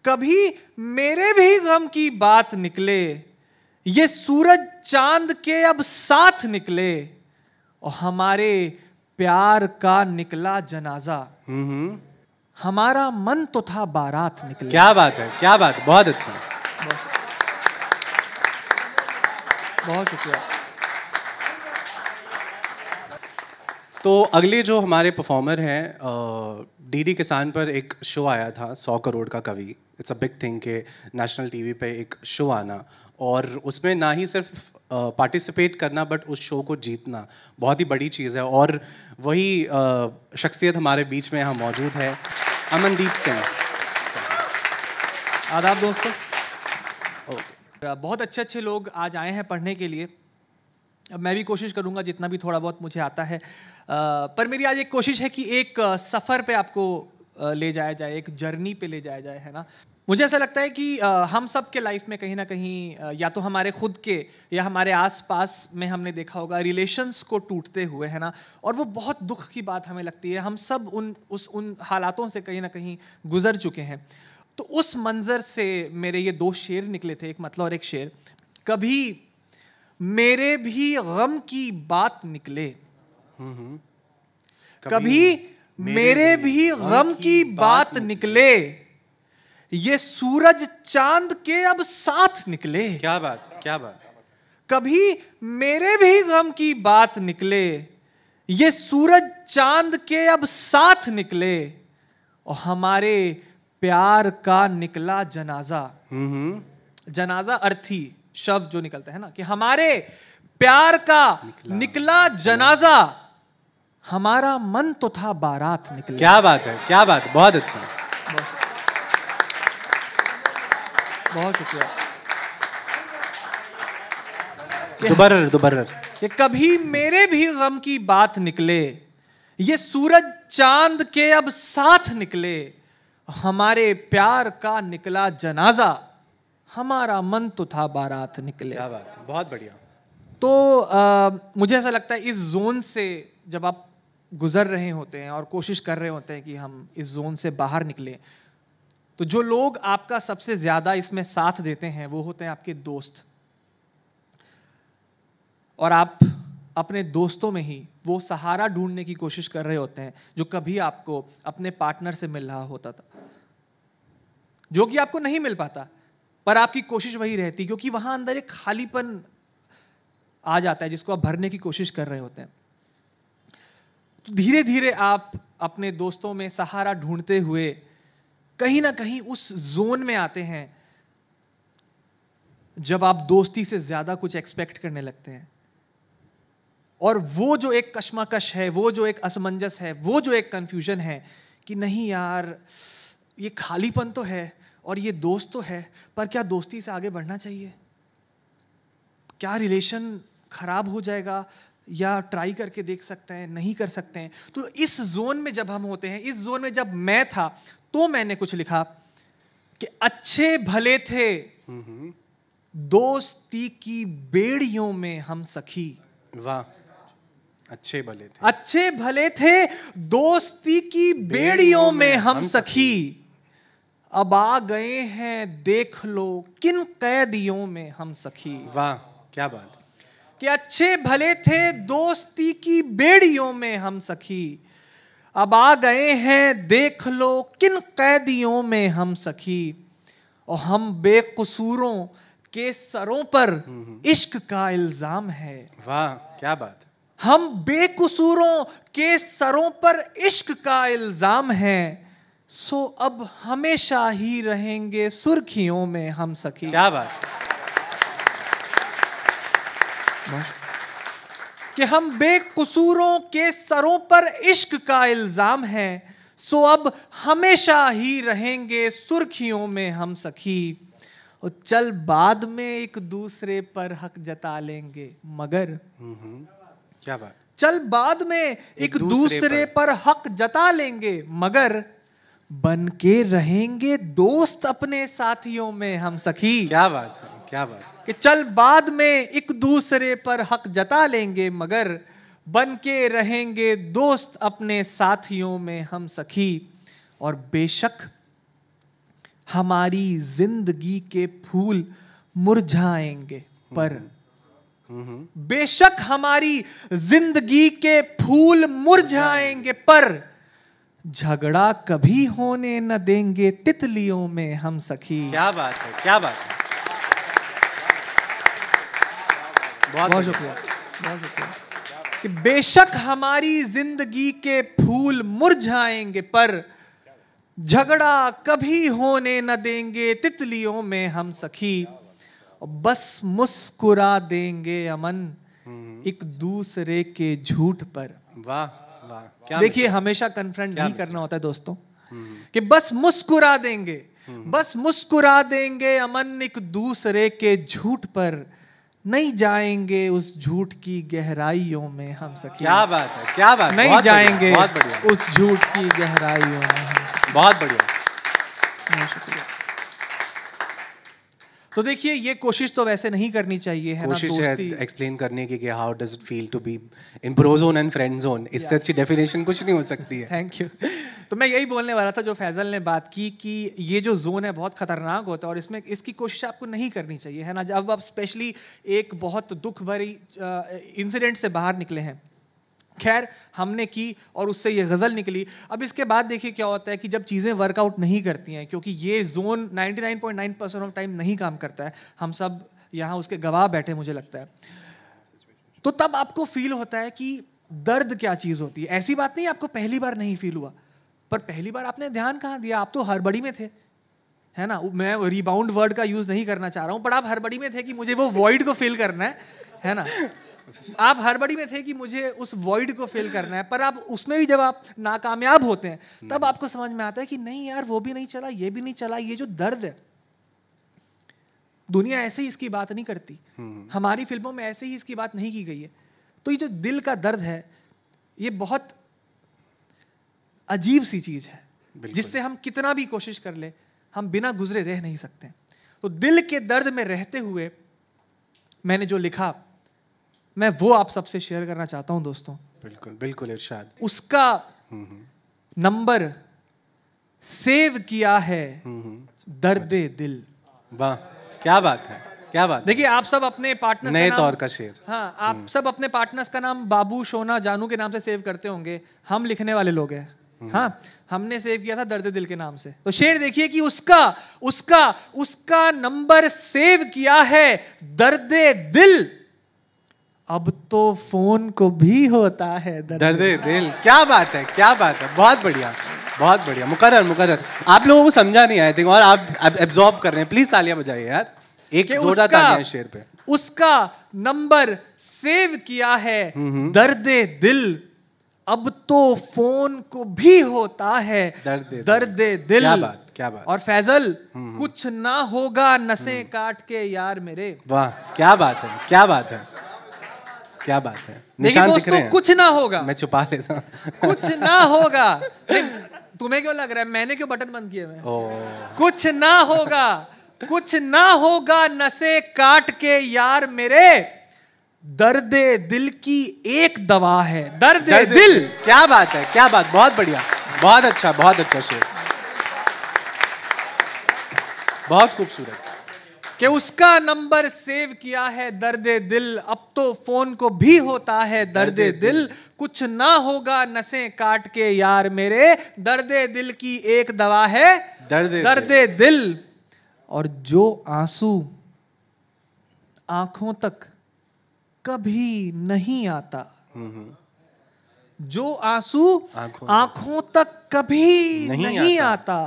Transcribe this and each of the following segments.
कभी मेरे भी गम की बात निकले, ये सूरज चांद के अब साथ निकले, और हमारे प्यार का निकला जनाजा। हमारा मन तो था बारात निकले। क्या बात है, क्या बात, बहुत अच्छा। बहुत शुक्रिया। तो अगले जो हमारे परफॉर्मर हैं, डीडी किसान पर एक शो आया था 100 करोड़ का कवि। इट्स अ बिग थिंग के नेशनल टीवी पे एक शो आना, और उसमें ना ही सिर्फ पार्टिसिपेट करना बट उस शो को जीतना बहुत ही बड़ी चीज़ है। और वही शख्सियत हमारे बीच में यहाँ मौजूद है, अमनदीप सिंह। आदाब दोस्तों। बहुत अच्छे अच्छे लोग आज आए हैं पढ़ने के लिए। अब मैं भी कोशिश करूंगा जितना भी थोड़ा बहुत मुझे आता है, पर मेरी आज एक कोशिश है कि एक सफ़र पे आपको ले जाया जाए, एक जर्नी पे ले जाया जाए, है ना। मुझे ऐसा लगता है कि हम सब के लाइफ में कहीं ना कहीं या तो हमारे खुद के या हमारे आसपास में हमने देखा होगा रिलेशंस को टूटते हुए, है ना। और वो बहुत दुख की बात हमें लगती है। हम सब उन हालातों से कहीं ना कहीं गुजर चुके हैं। तो उस मंजर से मेरे ये दो शेर निकले थे, एक मतलब और एक शेर। कभी मेरे भी गम की बात निकले, कभी मेरे भी गम की बात निकले, ये सूरज चांद के अब साथ निकले। क्या बात, क्या बात। कभी मेरे भी गम की बात निकले, ये सूरज चांद के अब साथ निकले, और हमारे प्यार का निकला जनाजा। जनाजा अर्थी शब्द जो निकलता है ना, कि हमारे प्यार का निकला जनाजा, हमारा मन तो था बारात निकले। क्या बात है, क्या बात, बहुत अच्छा। बहुत शुक्रिया। दुबर्रर कि कभी मेरे भी गम की बात निकले, ये सूरज चांद के अब साथ निकले, हमारे प्यार का निकला जनाजा, हमारा मन तो था बारात निकले। क्या बात, बहुत बढ़िया। तो मुझे ऐसा लगता है इस जोन से जब आप गुजर रहे होते हैं और कोशिश कर रहे होते हैं कि हम इस जोन से बाहर निकलें, तो जो लोग आपका सबसे ज्यादा इसमें साथ देते हैं वो होते हैं आपके दोस्त। और आप अपने दोस्तों में ही वो सहारा ढूंढने की कोशिश कर रहे होते हैं जो कभी आपको अपने पार्टनर से मिल रहा होता था, जो कि आपको नहीं मिल पाता, पर आपकी कोशिश वही रहती, क्योंकि वहां अंदर एक खालीपन आ जाता है जिसको आप भरने की कोशिश कर रहे होते हैं। तो धीरे धीरे आप अपने दोस्तों में सहारा ढूंढते हुए कहीं ना कहीं उस जोन में आते हैं जब आप दोस्ती से ज्यादा कुछ एक्सपेक्ट करने लगते हैं। और वो जो एक कश्मकश है, वो जो एक असमंजस है, वो जो एक कंफ्यूजन है कि नहीं यार, ये खालीपन तो है और ये दोस्त तो है, पर क्या दोस्ती से आगे बढ़ना चाहिए? क्या रिलेशन खराब हो जाएगा या ट्राई करके देख सकते हैं, नहीं कर सकते हैं? तो इस जोन में जब हम होते हैं, इस जोन में जब मैं था, तो मैंने कुछ लिखा कि अच्छे भले थे दोस्ती की बेड़ियों में हम सखी। वाह, अच्छे भले थे, अच्छे भले थे दोस्ती की बेड़ियों में हम सखी, अब आ गए हैं देख लो किन कैदियों में हम सखी। वाह, क्या बात। कि अच्छे भले थे दोस्ती की बेड़ियों में हम सखी, अब आ गए हैं देख लो किन कैदियों में हम सखी, और हम बेकसूरों के सरों पर इश्क का इल्जाम है। वाह, क्या बात। हम बेकसूरों के सरों पर इश्क का इल्जाम है, सो अब हमेशा ही रहेंगे सुर्खियों में हम सखी। क्या बात। कि हम बेकसूरों के सरों पर इश्क का इल्जाम है, सो अब हमेशा ही रहेंगे सुर्खियों में हम सखी, और चल बाद में एक दूसरे पर हक जता लेंगे मगर। क्या बात। चल बाद में एक दूसरे पर हक जता लेंगे मगर, बन के रहेंगे दोस्त अपने साथियों में हम सखी। क्या बात है, क्या बात। कि चल बाद में एक दूसरे पर हक जता लेंगे मगर, बन के रहेंगे दोस्त अपने साथियों में हम सखी, और बेशक हमारी जिंदगी के फूल मुरझाएंगे पर बेशक हमारी जिंदगी के फूल मुरझाएंगे पर झगड़ा कभी होने न देंगे तितलियों में हम सखी। क्या बात है, क्या बात है, बहुत शुक्रिया, बहुत शुक्रिया। कि बेशक हमारी जिंदगी के फूल मुरझाएंगे पर झगड़ा कभी होने न देंगे तितलियों में हम सखी। बस मुस्कुरा देंगे अमन एक दूसरे के झूठ पर। वाह वाह, क्या देखिए हमेशा कन्फ्रंट नहीं करना होता है दोस्तों, कि बस मुस्कुरा देंगे, बस मुस्कुरा देंगे अमन एक दूसरे के झूठ पर, नहीं जाएंगे उस झूठ की गहराइयों में हम सखी। क्या बात है, क्या बात, नहीं जाएंगे बहुत बढ़िया, उस झूठ की गहराइयों में हम। बहुत बढ़िया, बहुत शुक्रिया। तो देखिए ये कोशिश तो वैसे नहीं करनी चाहिए, है कोशिश ना, है एक्सप्लेन करने की कि how does it feel to be in bro zone and friend zone. इससे अच्छी डेफिनेशन कुछ नहीं हो सकती है। Thank you. तो मैं यही बोलने वाला था जो फैजल ने बात की कि ये जो जोन है बहुत खतरनाक होता है और इसमें इसकी कोशिश आपको नहीं करनी चाहिए, है ना। जब आप स्पेशली एक बहुत दुख भरी इंसिडेंट से बाहर निकले हैं, खैर हमने की और उससे ये गज़ल निकली। अब इसके बाद देखिए क्या होता है कि जब चीज़ें वर्कआउट नहीं करती हैं, क्योंकि ये जोन 99.9% ऑफ टाइम नहीं काम करता है, हम सब यहाँ उसके गवाह बैठे मुझे लगता है, तो तब आपको फील होता है कि दर्द क्या चीज़ होती है। ऐसी बात नहीं आपको पहली बार नहीं फील हुआ, पर पहली बार आपने ध्यान कहाँ दिया, आप तो हड़बड़ी में थे, है ना। मैं रिबाउंड वर्ड का यूज़ नहीं करना चाह रहा हूँ, पर आप हड़बड़ी में थे कि मुझे वो वॉइड को फील करना है ना। आप हड़बड़ी में थे कि मुझे उस वॉइड को फिल करना है, पर आप उसमें भी जब आप नाकामयाब होते हैं तब आपको समझ में आता है कि नहीं यार वो भी नहीं चला, ये भी नहीं चला। ये जो दर्द है, दुनिया ऐसे ही इसकी बात नहीं करती, हमारी फिल्मों में ऐसे ही इसकी बात नहीं की गई है। तो ये जो दिल का दर्द है ये बहुत अजीब सी चीज है, जिससे हम कितना भी कोशिश कर ले हम बिना गुजरे रह नहीं सकते। तो दिल के दर्द में रहते हुए मैंने जो लिखा मैं वो आप सबसे शेयर करना चाहता हूं दोस्तों। बिल्कुल बिल्कुल इरशाद। उसका नंबर सेव किया है दर्दे दिल। वाह, क्या बात है, क्या बात। देखिए आप सब अपने पार्टनर्स नए तौर का शेर। हाँ, आप सब अपने पार्टनर्स का नाम बाबू, शोना, जानू के नाम से सेव करते होंगे। हम लिखने वाले लोग हैं, हाँ, हमने सेव किया था दर्द दिल के नाम से। तो शेर देखिए कि उसका उसका उसका नंबर सेव किया है दर्दे दिल, अब तो फोन को भी होता है दर्दे दिल। क्या बात है, क्या बात है, बहुत बढ़िया, बहुत बढ़िया। मुकर्रर मुकर्रर। आप लोगों को समझा नहीं आई थिंक, और आप एब्जॉर्ब कर रहे हैं। प्लीज तालियां बजाइए यार, एक जोरदार तालियां शेर पे। उसका नंबर सेव किया है दर्दे दिल, अब तो फोन को भी होता है दर्दे दिल। क्या बात, क्या बात। और फैजल कुछ ना होगा नसें काट के यार मेरे। वाह, क्या बात है, क्या बात है, क्या बात है। निशान दिख रहे हैं। कुछ ना होगा, मैं छुपा लेता हूं। कुछ ना होगा। तुम्हें क्यों लग रहा है मैंने क्यों बटन बंद किए? कुछ ना होगा, कुछ ना होगा नसें काट के यार मेरे, दर्दे दिल की एक दवा है दर्दे दिल। क्या बात है, क्या बात, बहुत बढ़िया, बहुत अच्छा शेर, बहुत खूबसूरत। कि उसका नंबर सेव किया है दर्दे दिल, अब तो फोन को भी होता है दर्दे दिल, कुछ ना होगा नसें काट के यार मेरे, दर्दे दिल की एक दवा है दर्दे दिल। और जो आंसू आंखों तक कभी नहीं आता, जो आंसू आंखों तक कभी नहीं आता,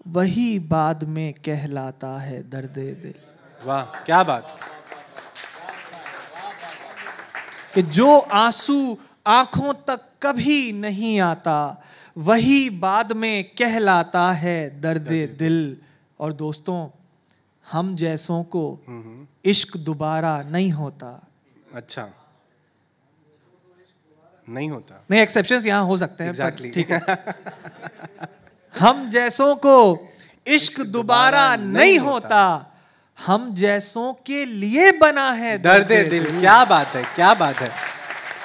वही बाद में कहलाता है दर्दे दिल। वाह, क्या बात। कि जो आंसू आंखों तक कभी नहीं आता, वही बाद में कहलाता है दर्दे दिल। और दोस्तों, हम जैसों को इश्क दोबारा नहीं होता। अच्छा, नहीं होता। नहीं, एक्सेप्शंस यहाँ हो सकते हैं, exactly. ठीक है। हम जैसों को इश्क दोबारा नहीं होता, हम जैसों के लिए बना है दर्दे दिल। क्या बात है, क्या बात है।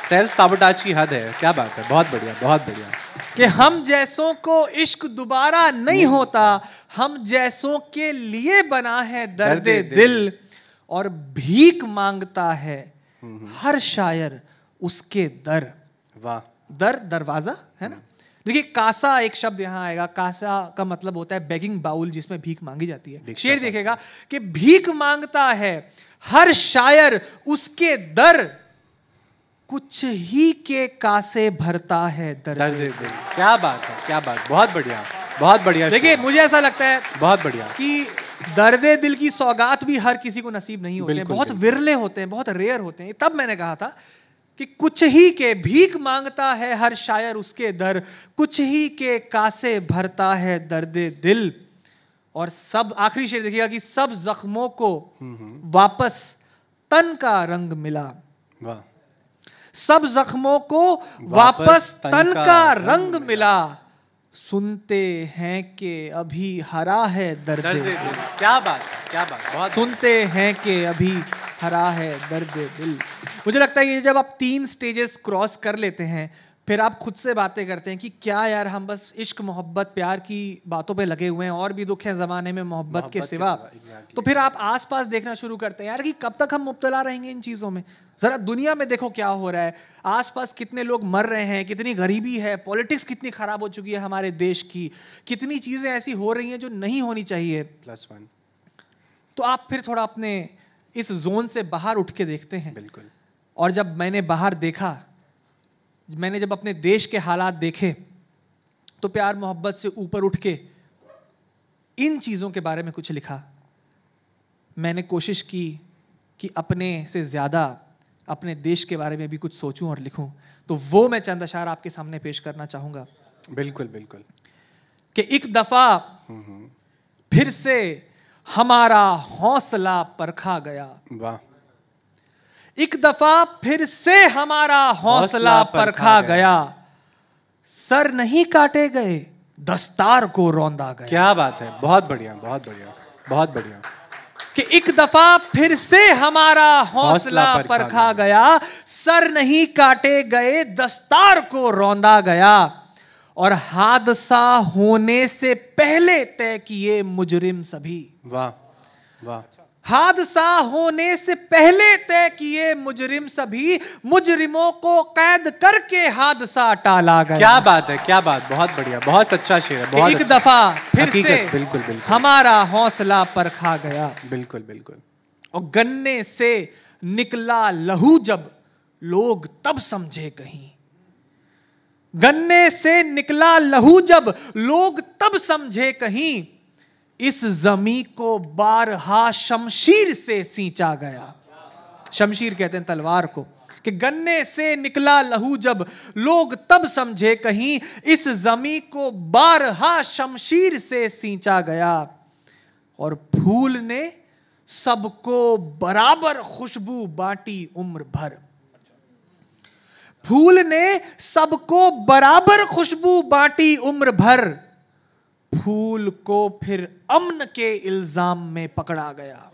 सेल्फ साबोटाज की हद है। क्या बात है, बहुत बढ़िया, बहुत बढ़िया। कि हम जैसों को इश्क दोबारा नहीं होता, हम जैसों के लिए बना है दर्द दिल, और भीख मांगता है हर शायर उसके दर। वाह। दर दरवाजा है ना। देखिए कासा एक शब्द यहाँ आएगा, कासा का मतलब होता है बेगिंग बाउल, जिसमें भीख मांगी जाती है। शेर देखेगा कि भीख मांगता है हर शायर उसके दर, कुछ ही के कासे भरता है दर्द दिल। क्या बात है, क्या बात, बहुत बढ़िया, बहुत बढ़िया। देखिए मुझे ऐसा लगता है बहुत बढ़िया कि दर्द दिल की सौगात भी हर किसी को नसीब नहीं होते हैं, बहुत विरले होते हैं, बहुत रेयर होते हैं। तब मैंने कहा था कि कुछ ही के भीख मांगता है हर शायर उसके दर, कुछ ही के कासे भरता है दर्द दिल। और सब आखिरी शेर देखिएगा कि सब जख्मों को वापस तन का रंग मिला। वाह। सब जख्मों को वापस तन का रंग मिला, सुनते हैं कि अभी हरा है दर्द दिल। क्या बात, क्या बात, बहुत। सुनते हैं कि अभी हरा है दर्द दिल। मुझे लगता है ये जब आप 3 स्टेजेस क्रॉस कर लेते हैं, फिर आप खुद से बातें करते हैं कि क्या यार हम बस इश्क मोहब्बत प्यार की बातों पे लगे हुए हैं, और भी दुख हैं ज़माने में मोहब्बत के सिवा। तो फिर आप आसपास देखना शुरू करते हैं यार कि कब तक हम मुब्तला रहेंगे इन चीज़ों में। ज़रा दुनिया में देखो क्या हो रहा है, आसपास कितने लोग मर रहे हैं, कितनी गरीबी है, पॉलिटिक्स कितनी ख़राब हो चुकी है हमारे देश की, कितनी चीज़ें ऐसी हो रही हैं जो नहीं होनी चाहिए। +1। तो आप फिर थोड़ा अपने इस जोन से बाहर उठ के देखते हैं। बिल्कुल। और जब मैंने बाहर देखा, मैंने जब अपने देश के हालात देखे, तो प्यार मोहब्बत से ऊपर उठ के इन चीज़ों के बारे में कुछ लिखा। मैंने कोशिश की कि अपने से ज़्यादा अपने देश के बारे में भी कुछ सोचूं और लिखूं। तो वो मैं चंद अशार आपके सामने पेश करना चाहूँगा। बिल्कुल बिल्कुल। कि एक दफ़ा फिर से हमारा हौसला परखा गया। वाह। एक दफा फिर से हमारा हौसला परखा गया, सर नहीं काटे गए, दस्तार को रौंदा गया। क्या बात है, बहुत बढ़िया, बहुत बढ़िया, बहुत बढ़िया। कि एक दफा फिर से हमारा हौसला परखा गया, सर नहीं काटे गए, दस्तार को रौंदा गया, और हादसा होने से पहले तय किए मुजरिम सभी। वाह वाह। हादसा होने से पहले तय किए मुजरिम सभी, मुजरिमों को कैद करके हादसा टाला गया। क्या बात है, क्या बात, बहुत बढ़िया, बहुत अच्छा शेर है, बहुत एक अच्छा। दफा फिर से बिल्कुल बिल्कुल हमारा हौसला परखा गया। बिल्कुल बिल्कुल। और गन्ने से निकला लहू जब लोग तब समझे कहीं, गन्ने से निकला लहू जब लोग तब समझे कहीं, इस जमी को बारहा शमशीर से सींचा गया। शमशीर कहते हैं तलवार को। कि गन्ने से निकला लहू जब लोग तब समझे कहीं, इस जमी को बारहा शमशीर से सींचा गया, और फूल ने सबको बराबर खुशबू बांटी उम्र भर। फूल ने सबको बराबर खुशबू बांटी उम्र भर, फूल को फिर अमन के इल्जाम में पकड़ा गया।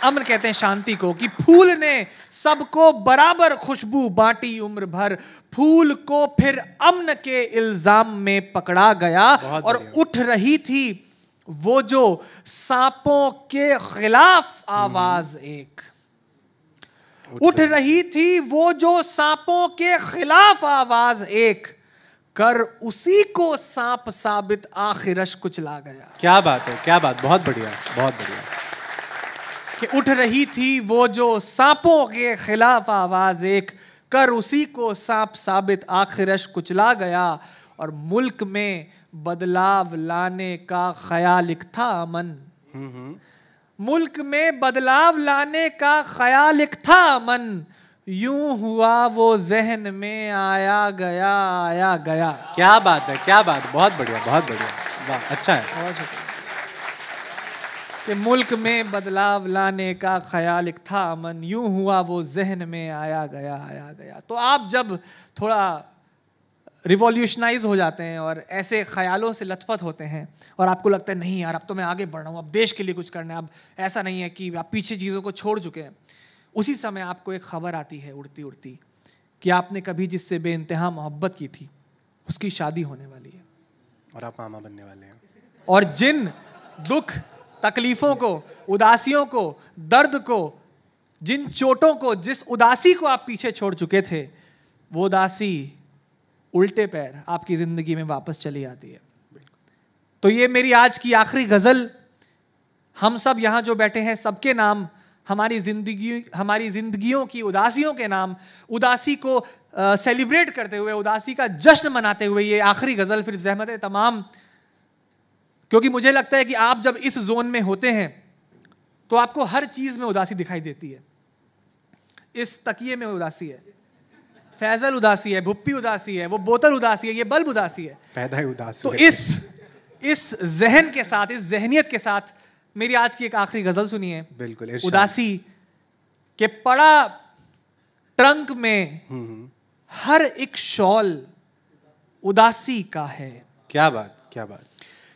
अमन कहते हैं शांति को। कि फूल ने सबको बराबर खुशबू बांटी उम्र भर, फूल को फिर अमन के इल्जाम में पकड़ा गया, और उठ रही थी वो जो सांपों के खिलाफ आवाज एक। उठ रही थी वो जो सांपों के खिलाफ आवाज एक, कर उसी को सांप साबित आखिरश कुचला गया। क्या बात है, क्या बात, बहुत बढ़िया, बहुत बढ़िया। कि उठ रही थी वो जो सांपों के खिलाफ आवाज एक, कर उसी को सांप साबित आखिरश कुचला गया, और मुल्क में बदलाव लाने का ख्याल एक था अमन। मुल्क में बदलाव लाने का ख्याल एक था अमन, यूं हुआ वो जहन में आया गया, आया गया। क्या बात है, क्या बात, बहुत बढ़िया, बहुत बढ़िया, वाह, अच्छा है। कि मुल्क में बदलाव लाने का ख्याल एक था अमन, यूं हुआ वो जहन में आया गया, आया गया। तो आप जब थोड़ा रिवॉल्यूशनाइज हो जाते हैं और ऐसे ख्यालों से लथपथ होते हैं, और आपको लगता है नहीं यार अब तो मैं आगे बढ़ रहा हूँ, अब देश के लिए कुछ करना है, अब ऐसा नहीं है कि आप पीछे चीज़ों को छोड़ चुके हैं, उसी समय आपको एक खबर आती है उड़ती उड़ती कि आपने कभी जिससे बेइंतहा मोहब्बत की थी उसकी शादी होने वाली है और आप मामा बनने वाले हैं। और जिन दुख तकलीफों को, उदासियों को, दर्द को, जिन चोटों को, जिस उदासी को आप पीछे छोड़ चुके थे, वो उदासी उल्टे पैर आपकी जिंदगी में वापस चली आती है। तो ये मेरी आज की आखिरी गजल हम सब यहाँ जो बैठे हैं सबके नाम, हमारी जिंदगियों की उदासियों के नाम, उदासी को सेलिब्रेट करते हुए, उदासी का जश्न मनाते हुए ये आखिरी गजल फिर ज़हमत तमाम। क्योंकि मुझे लगता है कि आप जब इस जोन में होते हैं तो आपको हर चीज में उदासी दिखाई देती है। इस तकिए में उदासी है, फैजल उदासी है, भुप्पी उदासी है, वो बोतल उदासी है, ये बल्ब उदासी है, पैदा ही उदास। तो इस जहन के साथ, इस जहनियत के साथ मेरी आज की एक आखिरी गजल सुनिए। बिल्कुल। उदासी के पड़ा ट्रंक में हर एक शॉल उदासी का है। क्या बात, क्या बात।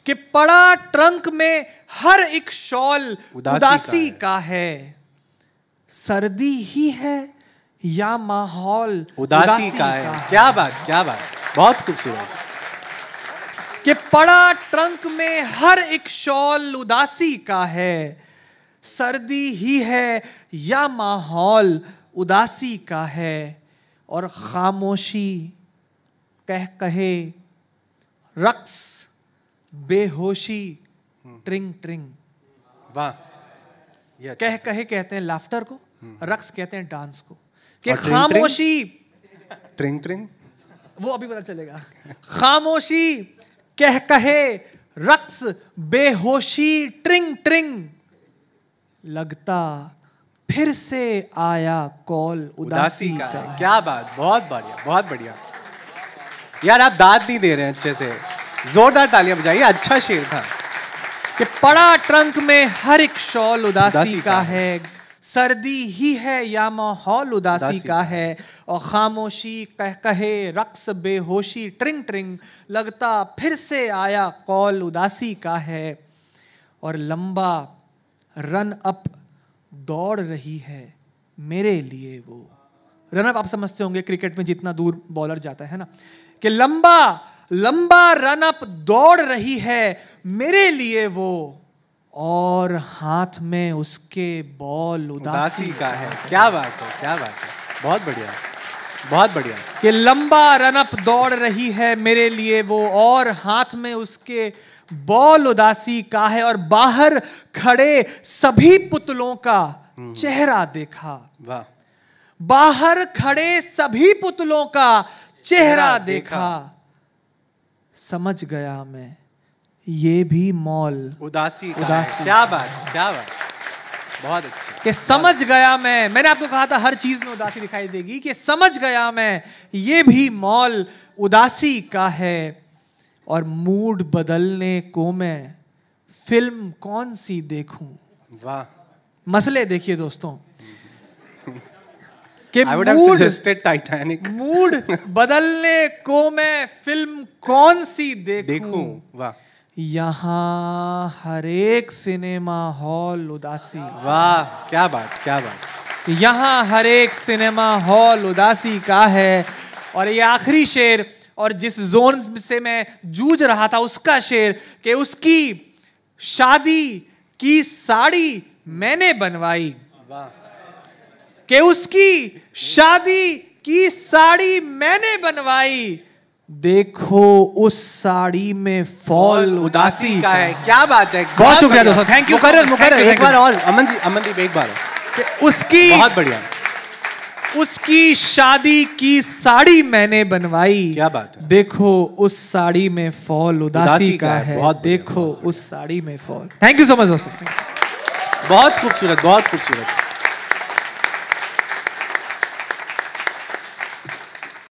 कि पड़ा ट्रंक में हर एक शॉल उदासी का है। सर्दी ही है या माहौल उदासी का है। क्या बात, क्या बात, बहुत खूबसूरत। कि पड़ा ट्रंक में हर एक शॉल उदासी का है। सर्दी ही है या माहौल उदासी का है। और खामोशी कह कहे रक्स बेहोशी ट्रिंग ट्रिंग। वाह। कह कहे कहते हैं लाफ्टर को, रक्स कहते हैं डांस को। कि खामोशी ट्रिंग ट्रिंग वो अभी पता चलेगा। खामोशी कह कहे रक्स बेहोशी ट्रिंग ट्रिंग। लगता फिर से आया कॉल उदासी का। क्या बात, बहुत बढ़िया, बहुत बढ़िया। यार आप दाद नहीं दे रहे हैं अच्छे से, जोरदार तालियां बजाइए। अच्छा शेर था। कि पड़ा ट्रंक में हर एक शॉल उदासी का है। सर्दी ही है या माहौल उदासी का है। और खामोशी कह कहे रक्स बेहोशी ट्रिंग ट्रिंग। लगता फिर से आया कॉल उदासी का है। और लंबा रन अप दौड़ रही है मेरे लिए वो। रन अप आप समझते होंगे क्रिकेट में जितना दूर बॉलर जाता है ना। कि लंबा रन अप दौड़ रही है मेरे लिए वो। और हाथ में उसके बॉल उदासी का है। क्या बात है, क्या बात है, बहुत बढ़िया, बहुत बढ़िया। कि लंबा रन अप दौड़ रही है मेरे लिए वो। और हाथ में उसके बॉल उदासी का है। और बाहर खड़े सभी पुतलों का चेहरा देखा। वाह। बाहर खड़े सभी पुतलों का चेहरा देखा। समझ गया मैं ये भी मॉल उदासी का है। क्या बात, क्या बात, बहुत अच्छा। कि समझ गया मैंने आपको कहा था हर चीज में उदासी दिखाई देगी। कि समझ गया मैं ये भी मॉल उदासी का है। और मूड बदलने को मैं फिल्म कौन सी देखूं। वाह। मसले देखिए दोस्तों कि I would have suggested Titanic. Mood बदलने को मैं फिल्म कौन सी देखूं। वाह। यहाँ हर एक सिनेमा हॉल उदासी। वाह, क्या बात, क्या बात। यहाँ हर एक सिनेमा हॉल उदासी का है। और ये आखिरी शेर, और जिस जोन से मैं जूझ रहा था उसका शेर। कि उसकी शादी की साड़ी मैंने बनवाई। वाह। कि उसकी शादी की साड़ी मैंने बनवाई। देखो उस साड़ी में फॉल उदासी का है। क्या बात है, बहुत शुक्रिया दोस्तों, थैंक यू। मुकर्रर एक बार और अमनदीप एक बार। उसकी बहुत बढ़िया। उसकी शादी की साड़ी मैंने बनवाई। क्या बात है। देखो उस साड़ी में फॉल उदासी का है। देखो उस साड़ी में fall. Thank you so much दोस्तों। बहुत खूबसूरत, बहुत खूबसूरत।